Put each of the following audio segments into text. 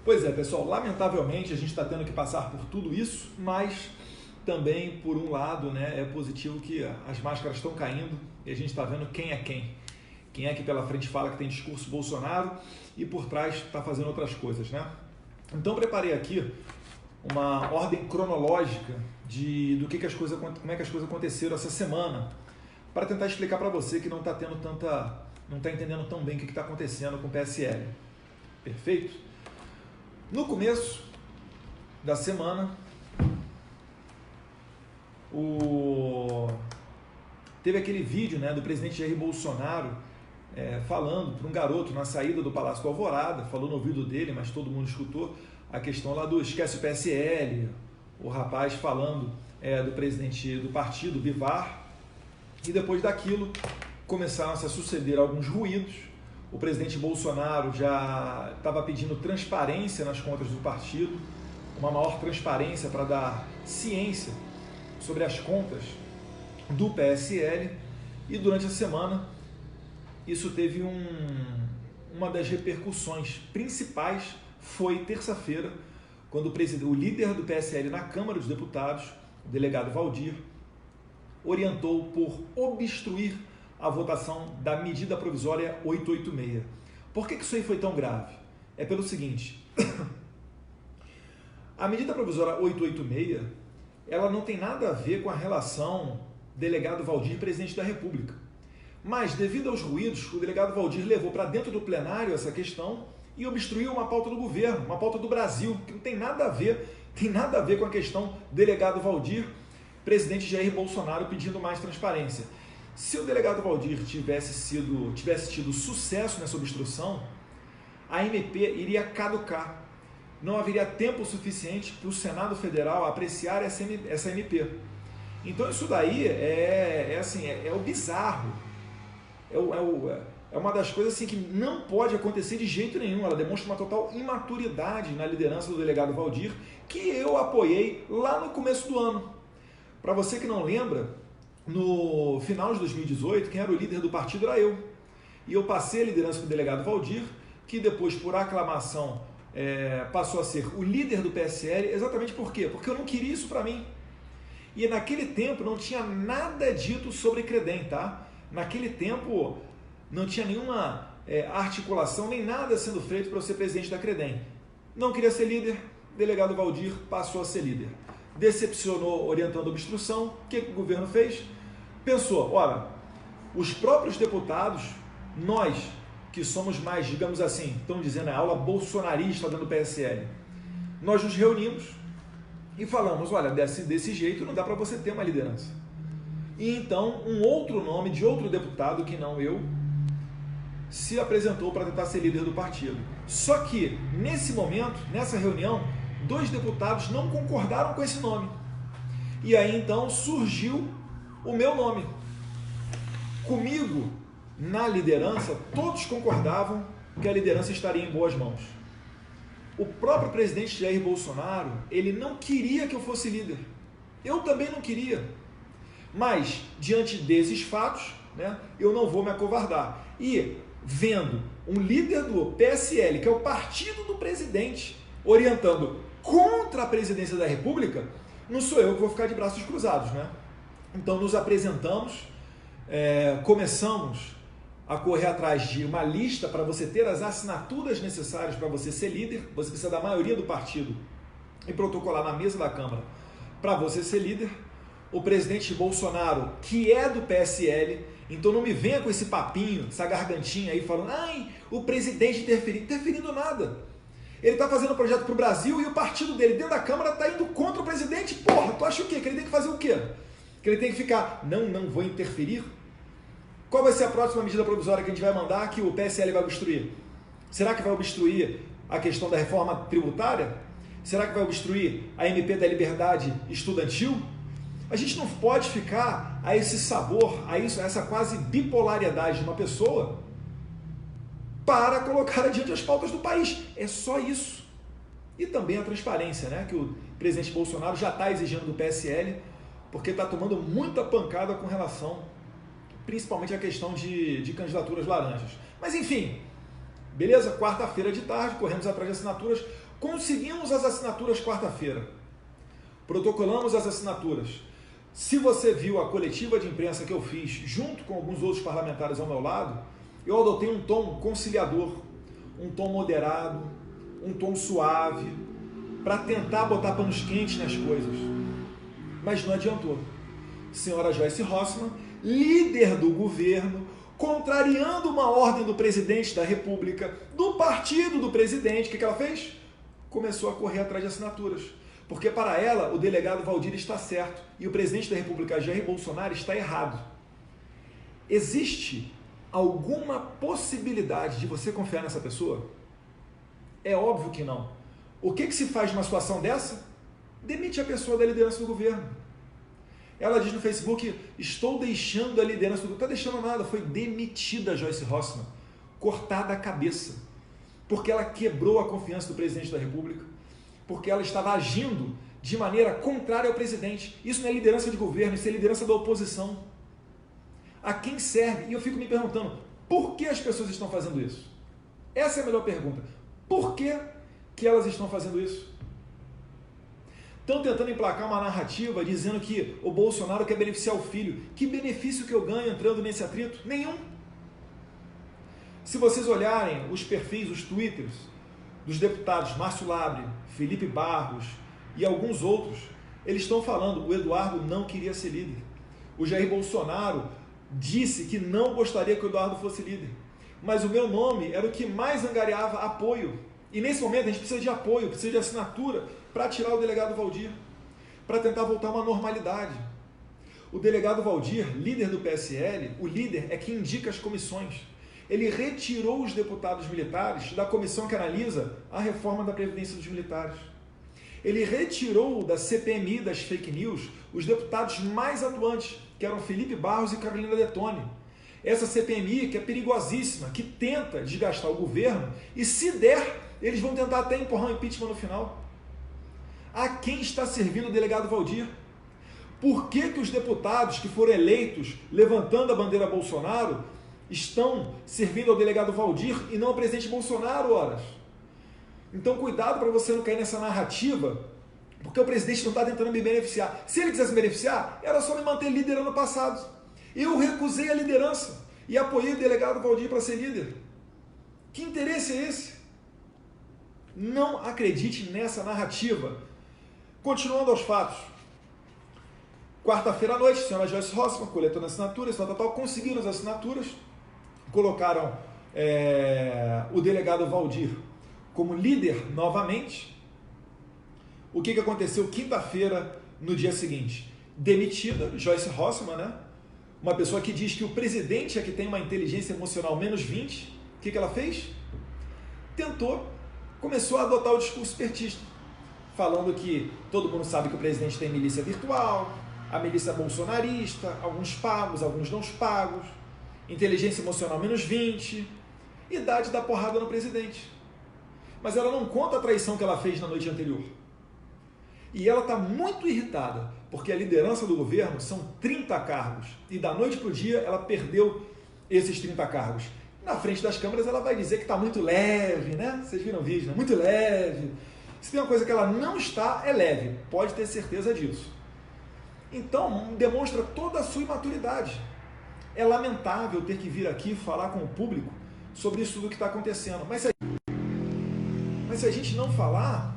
Pois é, pessoal, lamentavelmente a gente está tendo que passar por tudo isso, mas também, por um lado, né, é positivo que as máscaras estão caindo e a gente está vendo quem é quem. Quem é que pela frente fala que tem discurso Bolsonaro e por trás está fazendo outras coisas, né? Então preparei aqui uma ordem cronológica do que as coisas, como é que as coisas aconteceram essa semana, para tentar explicar para você que não está entendendo tão bem o que está acontecendo com o PSL. Perfeito? No começo da semana, teve aquele vídeo, né, do presidente Jair Bolsonaro falando para um garoto na saída do Palácio do Alvorada, falou no ouvido dele, mas todo mundo escutou, a questão lá do esquece o PSL, o rapaz falando do presidente do partido, Bivar, e depois daquilo começaram a se suceder alguns ruídos. O presidente Bolsonaro já estava pedindo transparência nas contas do partido, uma maior transparência para dar ciência sobre as contas do PSL, e durante a semana isso teve uma das repercussões principais. Foi terça-feira, quando o líder do PSL na Câmara dos Deputados, o delegado Valdir, orientou por obstruir a votação da medida provisória 886. Por que isso aí foi tão grave? É pelo seguinte, a medida provisória 886, ela não tem nada a ver com a relação delegado Valdir presidente da República. Mas, devido aos ruídos, o delegado Valdir levou para dentro do plenário essa questão e obstruiu uma pauta do governo, uma pauta do Brasil, que não tem nada a ver com a questão delegado Valdir, presidente Jair Bolsonaro pedindo mais transparência. Se o delegado Valdir tivesse tido sucesso nessa obstrução, a MP iria caducar. Não haveria tempo suficiente para o Senado Federal apreciar essa MP. Então isso daí é o bizarro. É uma das coisas assim que não pode acontecer de jeito nenhum. Ela demonstra uma total imaturidade na liderança do delegado Valdir, que eu apoiei lá no começo do ano. Para você que não lembra, no final de 2018, quem era o líder do partido era eu. E eu passei a liderança para o delegado Valdir, que depois, por aclamação, passou a ser o líder do PSL. Exatamente por quê? Porque eu não queria isso para mim. E naquele tempo não tinha nada dito sobre Credem, tá? Naquele tempo não tinha nenhuma articulação, nem nada sendo feito para eu ser presidente da Credem. Não queria ser líder, delegado Valdir passou a ser líder. Decepcionou orientando a obstrução. O que o governo fez? Pensou, olha, os próprios deputados, nós que somos mais, digamos assim, estão dizendo a aula bolsonarista dentro do PSL, nós nos reunimos e falamos, olha, desse jeito não dá para você ter uma liderança. E então um outro nome de outro deputado, que não eu, se apresentou para tentar ser líder do partido. Só que, nesse momento, nessa reunião, 2 deputados não concordaram com esse nome. E aí então surgiu o meu nome. Comigo, na liderança, todos concordavam que a liderança estaria em boas mãos. O próprio presidente Jair Bolsonaro, ele não queria que eu fosse líder. Eu também não queria. Mas, diante desses fatos, né, eu não vou me acovardar. E, vendo um líder do PSL, que é o partido do presidente, orientando contra a presidência da República, não sou eu que vou ficar de braços cruzados, né? Então, nos apresentamos, começamos a correr atrás de uma lista para você ter as assinaturas necessárias para você ser líder. Você precisa da maioria do partido e protocolar na mesa da Câmara para você ser líder. O presidente Bolsonaro, que é do PSL, então não me venha com esse papinho, essa gargantinha aí falando, ai, o presidente interferindo nada. Ele está fazendo um projeto para o Brasil e o partido dele dentro da Câmara está indo contra o presidente. Porra, tu acha o quê? Que ele tem que fazer o quê? Que ele tem que ficar, não vou interferir? Qual vai ser a próxima medida provisória que a gente vai mandar que o PSL vai obstruir? Será que vai obstruir a questão da reforma tributária? Será que vai obstruir a MP da liberdade estudantil? A gente não pode ficar a esse sabor, a essa quase bipolariedade de uma pessoa para colocar adiante as pautas do país. É só isso. E também a transparência, né, que o presidente Bolsonaro já está exigindo do PSL, porque está tomando muita pancada com relação, principalmente à questão de candidaturas laranjas. Mas enfim, Beleza? Quarta-feira de tarde, corremos atrás de assinaturas, conseguimos as assinaturas quarta-feira. Protocolamos as assinaturas. Se você viu a coletiva de imprensa que eu fiz, junto com alguns outros parlamentares ao meu lado, eu adotei um tom conciliador, um tom moderado, um tom suave, para tentar botar panos quentes nas coisas. Mas não adiantou. Senhora Joyce Hasselmann, líder do governo, contrariando uma ordem do presidente da República, do partido do presidente, o que ela fez? Começou a correr atrás de assinaturas. Porque para ela, o delegado Valdir está certo e o presidente da República, Jair Bolsonaro, está errado. Existe alguma possibilidade de você confiar nessa pessoa? É óbvio que não. O que se faz numa situação dessa? Demite a pessoa da liderança do governo. Ela diz no Facebook, estou deixando a liderança do governo. Não está deixando nada, foi demitida a Joyce Hasselmann, cortada a cabeça, porque ela quebrou a confiança do presidente da República, porque ela estava agindo de maneira contrária ao presidente. Isso não é liderança de governo, isso é liderança da oposição. A quem serve? E eu fico me perguntando, por que as pessoas estão fazendo isso? Essa é a melhor pergunta. Por que elas estão fazendo isso? Estão tentando emplacar uma narrativa dizendo que o Bolsonaro quer beneficiar o filho. Que benefício que eu ganho entrando nesse atrito? Nenhum. Se vocês olharem os perfis, os twitters dos deputados Márcio Labre, Felipe Barros e alguns outros, eles estão falando, o Eduardo não queria ser líder. O Jair Bolsonaro disse que não gostaria que o Eduardo fosse líder. Mas o meu nome era o que mais angariava apoio. E nesse momento a gente precisa de apoio, precisa de assinatura para tirar o delegado Valdir, para tentar voltar a uma normalidade. O delegado Valdir, líder do PSL, o líder é quem indica as comissões. Ele retirou os deputados militares da comissão que analisa a reforma da Previdência dos militares. Ele retirou da CPMI das fake news os deputados mais atuantes, que eram Felipe Barros e Carolina Detoni. Essa CPMI que é perigosíssima, que tenta desgastar o governo e, se der, eles vão tentar até empurrar o impeachment no final. A quem está servindo o delegado Valdir? Por que os deputados que foram eleitos levantando a bandeira Bolsonaro estão servindo ao delegado Valdir e não ao presidente Bolsonaro, horas? Então, cuidado para você não cair nessa narrativa, porque o presidente não está tentando me beneficiar. Se ele quisesse me beneficiar, era só me manter líder ano passado. Eu recusei a liderança e apoiei o delegado Valdir para ser líder. Que interesse é esse? Não acredite nessa narrativa. Continuando aos fatos. Quarta-feira à noite, a senhora Joyce Hasselmann coletando assinaturas, conseguiram as assinaturas, colocaram o delegado Valdir como líder novamente. O que aconteceu quinta-feira, no dia seguinte? Demitida, Joyce Hasselmann, né? Uma pessoa que diz que o presidente é que tem uma inteligência emocional menos 20. O que ela fez? Começou a adotar o discurso petista, falando que todo mundo sabe que o presidente tem milícia virtual, a milícia bolsonarista, alguns pagos, alguns não pagos, inteligência emocional menos 20, idade da porrada no presidente. Mas ela não conta a traição que ela fez na noite anterior. E ela está muito irritada, porque a liderança do governo são 30 cargos, e da noite para o dia ela perdeu esses 30 cargos. Na frente das câmeras ela vai dizer que está muito leve, né? Vocês viram o vídeo, né? Muito leve. Se tem uma coisa que ela não está, é leve. Pode ter certeza disso. Então, demonstra toda a sua imaturidade. É lamentável ter que vir aqui falar com o público sobre isso tudo que está acontecendo. Mas se a gente não falar,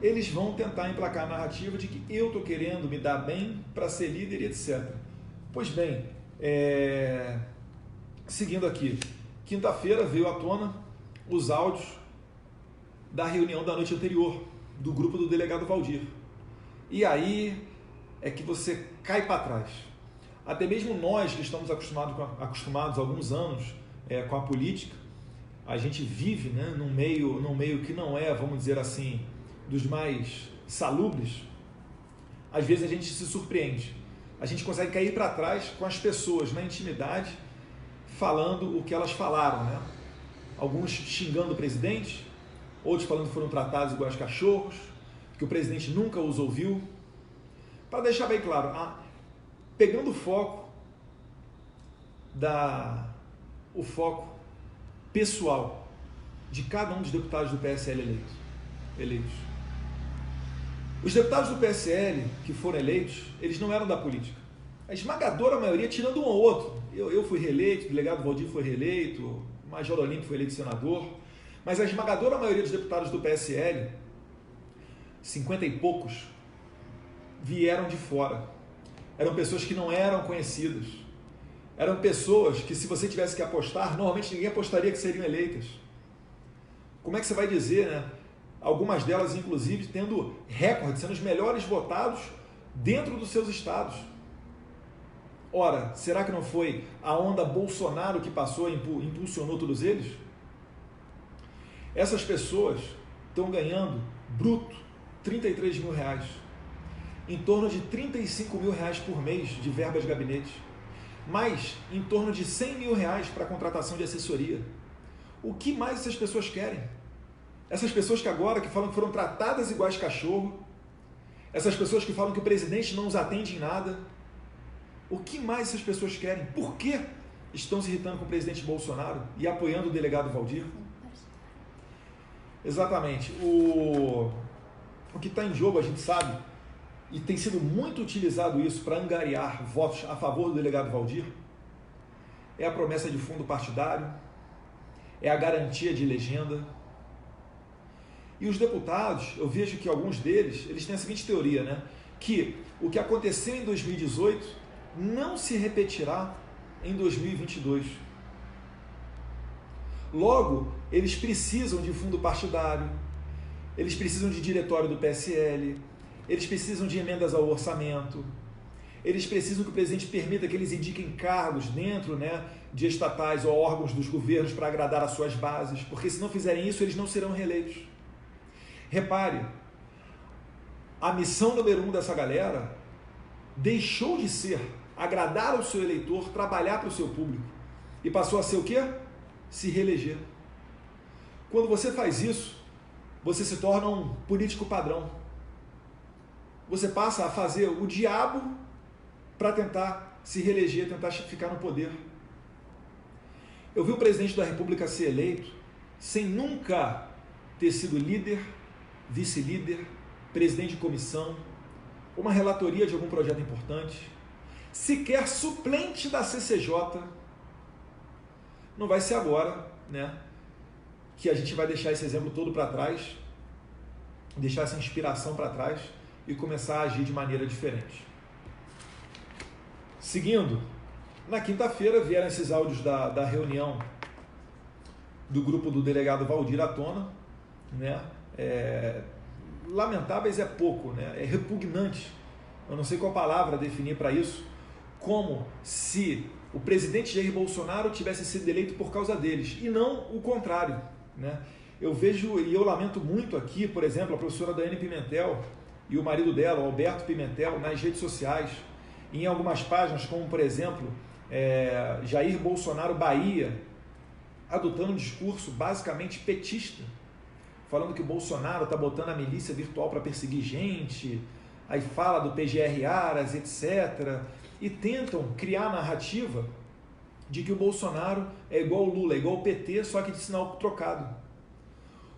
eles vão tentar emplacar a narrativa de que eu estou querendo me dar bem para ser líder e etc. Pois bem, seguindo aqui, quinta-feira veio à tona os áudios da reunião da noite anterior, do grupo do delegado Valdir. E aí é que você cai para trás. Até mesmo nós que estamos acostumados há alguns anos com a política, a gente vive, né, num meio que não é, vamos dizer assim, dos mais salubres. Às vezes a gente se surpreende. A gente consegue cair para trás com as pessoas na intimidade, falando o que elas falaram, né? Alguns xingando o presidente, outros falando que foram tratados igual cachorros, que o presidente nunca os ouviu. Para deixar bem claro, pegando o foco pessoal de cada um dos deputados do PSL eleitos. Os deputados do PSL que foram eleitos, eles não eram da política. A esmagadora maioria, tirando um ou outro. Eu fui reeleito, o delegado Valdir foi reeleito, o Major Olímpio foi eleito senador, mas a esmagadora maioria dos deputados do PSL, 50 e poucos, vieram de fora. Eram pessoas que não eram conhecidas. Eram pessoas que, se você tivesse que apostar, normalmente ninguém apostaria que seriam eleitas. Como é que você vai dizer, né? Algumas delas, inclusive, tendo recorde, sendo os melhores votados dentro dos seus estados. Ora, será que não foi a onda Bolsonaro que passou e impulsionou todos eles? Essas pessoas estão ganhando, bruto, R$33 mil, em torno de R$35 mil por mês de verba de gabinete, mais em torno de R$100 mil para contratação de assessoria. O que mais essas pessoas querem? Essas pessoas que agora que falam que foram tratadas iguais cachorro, essas pessoas que falam que o presidente não os atende em nada, o que mais essas pessoas querem? Por que estão se irritando com o presidente Bolsonaro e apoiando o delegado Valdir? Exatamente. O que está em jogo, a gente sabe, e tem sido muito utilizado isso para angariar votos a favor do delegado Valdir, é a promessa de fundo partidário, é a garantia de legenda. E os deputados, eu vejo que alguns deles, eles têm a seguinte teoria, né? Que o que aconteceu em 2018 não se repetirá em 2022. Logo, eles precisam de fundo partidário, eles precisam de diretório do PSL, eles precisam de emendas ao orçamento, eles precisam que o presidente permita que eles indiquem cargos dentro, né, de estatais ou órgãos dos governos para agradar as suas bases, porque se não fizerem isso, eles não serão reeleitos. Repare, a missão número 1 dessa galera deixou de ser agradar ao seu eleitor, trabalhar para o seu público, e passou a ser o quê? Se reeleger. Quando você faz isso, você se torna um político padrão. Você passa a fazer o diabo para tentar se reeleger, tentar ficar no poder. Eu vi o presidente da República ser eleito sem nunca ter sido líder, vice-líder, presidente de comissão, uma relatoria de algum projeto importante, sequer suplente da CCJ. Não vai ser agora, né, que a gente vai deixar esse exemplo todo para trás, deixar essa inspiração para trás e começar a agir de maneira diferente. Seguindo, na quinta-feira vieram esses áudios da reunião do grupo do delegado Valdir à tona, né? Lamentáveis é pouco, né? É repugnante, eu não sei qual palavra definir para isso, como se o presidente Jair Bolsonaro tivesse sido eleito por causa deles, e não o contrário, né? Eu vejo, e eu lamento muito aqui, por exemplo, a professora Daiane Pimentel e o marido dela, o Alberto Pimentel, nas redes sociais, em algumas páginas, como por exemplo, Jair Bolsonaro Bahia, adotando um discurso basicamente petista, falando que o Bolsonaro está botando a milícia virtual para perseguir gente, aí fala do PGR Aras, etc., e tentam criar a narrativa de que o Bolsonaro é igual o Lula, é igual o PT, só que de sinal trocado.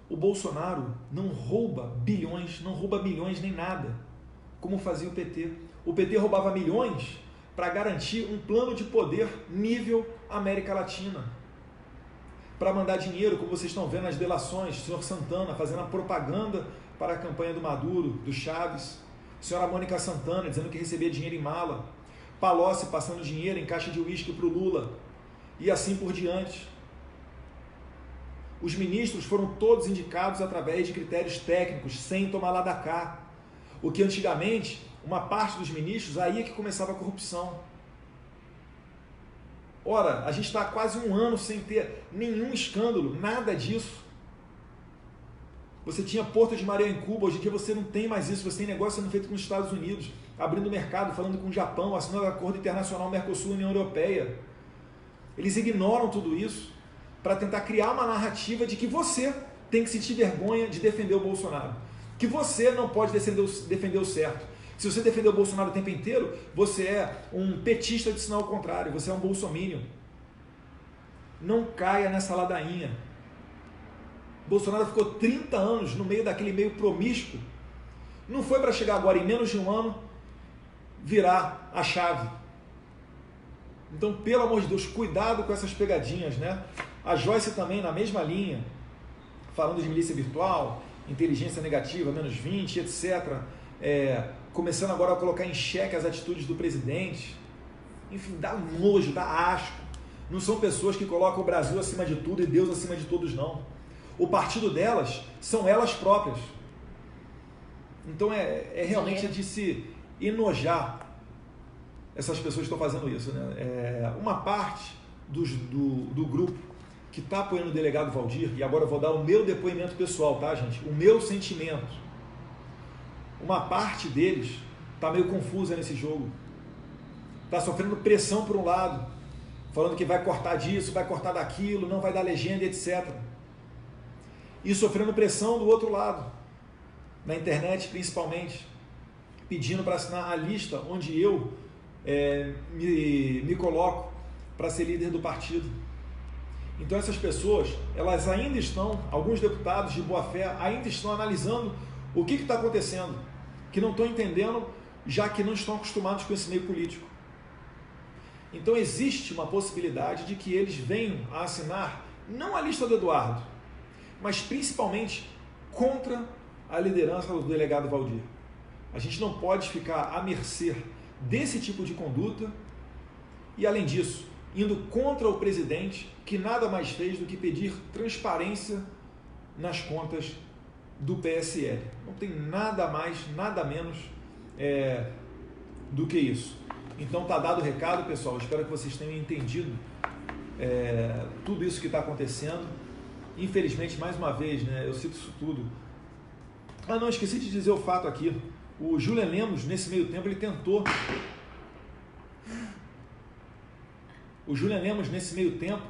O Bolsonaro não rouba bilhões, não rouba milhões nem nada, como fazia o PT. O PT roubava milhões para garantir um plano de poder nível América Latina, para mandar dinheiro, como vocês estão vendo nas delações, o senhor Santana fazendo a propaganda para a campanha do Maduro, do Chaves, a senhora Mônica Santana dizendo que recebia dinheiro em mala, Palocci passando dinheiro em caixa de uísque para o Lula, e assim por diante. Os ministros foram todos indicados através de critérios técnicos, sem tomar lá da cá. O que antigamente, uma parte dos ministros, aí é que começava a corrupção. Ora, a gente está há quase um ano sem ter nenhum escândalo, nada disso. Você tinha Porto de Maria em Cuba, hoje em dia você não tem mais isso, você tem negócio sendo feito com os Estados Unidos, abrindo mercado, falando com o Japão, assinando acordo internacional Mercosul-União Europeia. Eles ignoram tudo isso para tentar criar uma narrativa de que você tem que sentir vergonha de defender o Bolsonaro, que você não pode defender o certo. Se você defender o Bolsonaro o tempo inteiro, você é um petista de sinal contrário, você é um bolsominion. Não caia nessa ladainha. Bolsonaro ficou 30 anos no meio daquele meio promíscuo. Não foi para chegar agora, em menos de um ano, virar a chave. Então, pelo amor de Deus, cuidado com essas pegadinhas, né? A Joyce também, na mesma linha, falando de milícia virtual, inteligência negativa, menos 20, etc. Começando agora a colocar em xeque as atitudes do presidente. Enfim, dá nojo, dá asco. Não são pessoas que colocam o Brasil acima de tudo e Deus acima de todos, não. O partido delas são elas próprias. Então é realmente de se enojar essas pessoas que estão fazendo isso, né? Uma parte do grupo que está apoiando o delegado Valdir, e agora eu vou dar o meu depoimento pessoal, tá, gente? O meu sentimento. Uma parte deles está meio confusa nesse jogo. Está sofrendo pressão por um lado, falando que vai cortar disso, vai cortar daquilo, não vai dar legenda, etc. E sofrendo pressão do outro lado, na internet principalmente, pedindo para assinar a lista onde eu me coloco para ser líder do partido. Então essas pessoas, elas ainda estão, alguns deputados de boa fé, ainda estão analisando o que está acontecendo, que não estão entendendo, já que não estão acostumados com esse meio político. Então existe uma possibilidade de que eles venham a assinar, não a lista do Eduardo, mas principalmente contra a liderança do delegado Valdir. A gente não pode ficar à mercê desse tipo de conduta e, além disso, indo contra o presidente, que nada mais fez do que pedir transparência nas contas do PSL. Não tem nada mais, nada menos do que isso. Então tá dado o recado, pessoal. Espero que vocês tenham entendido tudo isso que está acontecendo. Infelizmente, mais uma vez, né, eu cito isso tudo. Não, esqueci de dizer o fato aqui. O Julian Lemos, nesse meio tempo, ele tentou... O Julian Lemos, nesse meio tempo,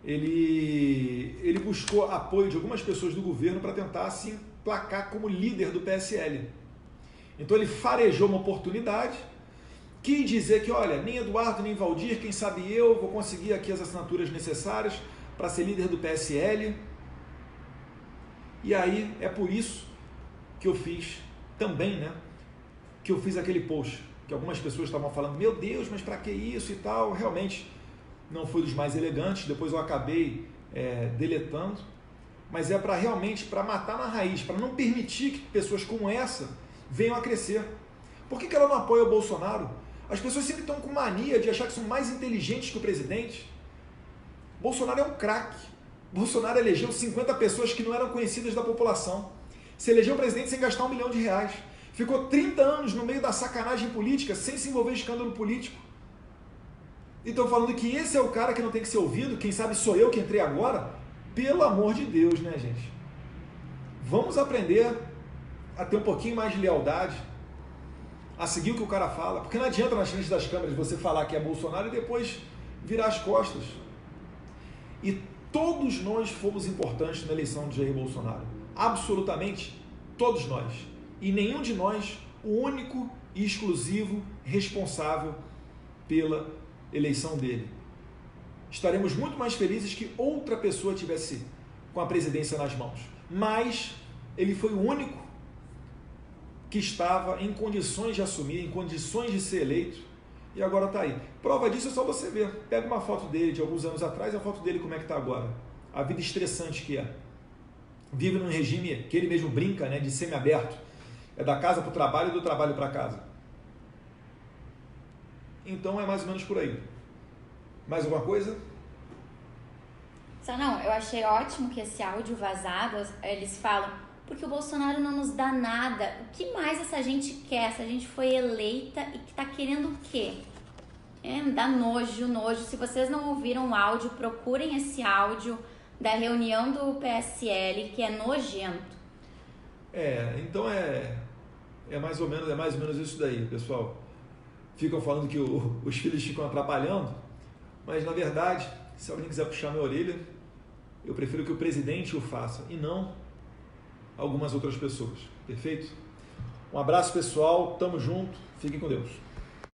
ele buscou apoio de algumas pessoas do governo para tentar se emplacar como líder do PSL. Então ele farejou uma oportunidade, quis dizer que, olha, nem Eduardo, nem Valdir, quem sabe eu vou conseguir aqui as assinaturas necessárias para ser líder do PSL. E aí é por isso que eu fiz também, né? Que eu fiz aquele post, que algumas pessoas estavam falando, meu Deus, mas para que isso e tal? Realmente não foi dos mais elegantes, depois eu acabei deletando, mas é para realmente, para matar na raiz, para não permitir que pessoas como essa venham a crescer. Por que ela não apoia o Bolsonaro? As pessoas sempre estão com mania de achar que são mais inteligentes que o presidente. Bolsonaro é um craque. Bolsonaro elegeu 50 pessoas que não eram conhecidas da população. Se elegeu o presidente sem gastar R$1 milhão. Ficou 30 anos no meio da sacanagem política, sem se envolver em escândalo político. E estão falando que esse é o cara que não tem que ser ouvido, quem sabe sou eu que entrei agora? Pelo amor de Deus, né, gente? Vamos aprender a ter um pouquinho mais de lealdade, a seguir o que o cara fala, porque não adianta na frente das câmeras você falar que é Bolsonaro e depois virar as costas. E todos nós fomos importantes na eleição de Jair Bolsonaro. Absolutamente todos nós. E nenhum de nós o único e exclusivo responsável pela eleição dele. Estaremos muito mais felizes que outra pessoa tivesse com a presidência nas mãos. Mas ele foi o único que estava em condições de assumir, em condições de ser eleito, e agora está aí. Prova disso é só você ver. Pega uma foto dele de alguns anos atrás e a foto dele como é que está agora. A vida estressante que é. Vive num regime que ele mesmo brinca, né, de semiaberto. É da casa para o trabalho e do trabalho para casa. Então é mais ou menos por aí. Mais alguma coisa? Só não, eu achei ótimo que esse áudio vazado, eles falam, porque o Bolsonaro não nos dá nada. O que mais essa gente quer? Essa gente foi eleita e que tá querendo o quê? Me dá nojo, nojo. Se vocês não ouviram o áudio, procurem esse áudio da reunião do PSL, que é nojento. Então é mais ou menos isso daí, pessoal. Ficam falando que os filhos ficam atrapalhando, mas na verdade, se alguém quiser puxar minha orelha, eu prefiro que o presidente o faça e não algumas outras pessoas. Perfeito? Um abraço, pessoal. Tamo junto. Fiquem com Deus.